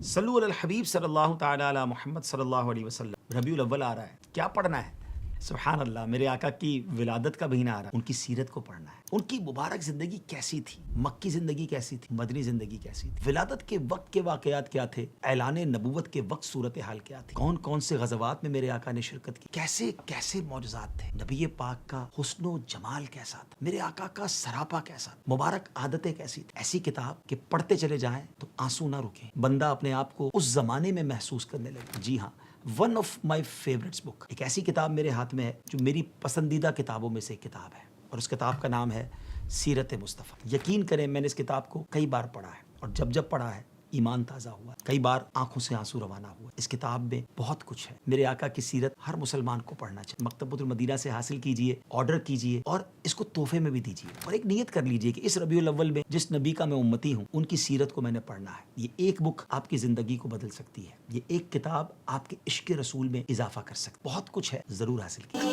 सल्लु अलल हबीब सल्लल्लाहु ताला अला मोहम्मद सल्लल्लाहु अलैहि वसल्लम। रबीउल अव्वल आ रहा है, क्या पढ़ना है? सुभान अल्लाह, मेरे आका की विलादत का महीना आ रहा है, उनकी सीरत को पढ़ना है। उनकी मुबारक जिंदगी कैसी थी, मक्की जिंदगी कैसी थी, मदनी जिंदगी कैसी थी, विलादत के वक्त के वाकयात क्या थे, ऐलाने नबूवत के वक्त सूरत हाल क्या थी, कौन कौन से गज़वात में मेरे आका ने शिरकत की, कैसे कैसे मौजज़ात थे, नबी पाक का हुस्नो जमाल कैसा था, मेरे आका का सरापा कैसा था, मुबारक आदतें कैसी थी। ऐसी किताब कि पढ़ते चले जाएं तो आंसू ना रुके, बंदा अपने आप को उस जमाने में महसूस करने लगे। जी हाँ, one of my favourites book, एक ऐसी किताब मेरे हाथ में है जो मेरी पसंदीदा किताबों में से एक किताब है, और उस किताब का नाम है सीरत मुस्तफ़ा। यकीन करें, मैंने इस किताब को कई बार पढ़ा है, और जब जब पढ़ा है ईमान ताज़ा हुआ, कई बार आंखों से आंसू रवाना हुआ। इस किताब में बहुत कुछ है। मेरे आका की सीरत हर मुसलमान को पढ़ना चाहिए। मकतबतुल मदीना से हासिल कीजिए, ऑर्डर कीजिए, और इसको तोहफे में भी दीजिए, और एक नियत कर लीजिए कि इस रबीउल अव्वल में जिस नबी का मैं उम्मती हूँ, उनकी सीरत को मैंने पढ़ना है। ये एक बुक आपकी ज़िंदगी को बदल सकती है। ये एक किताब आपके इश्क रसूल में इजाफा कर सकती है। बहुत कुछ है, ज़रूर हासिल कीजिए।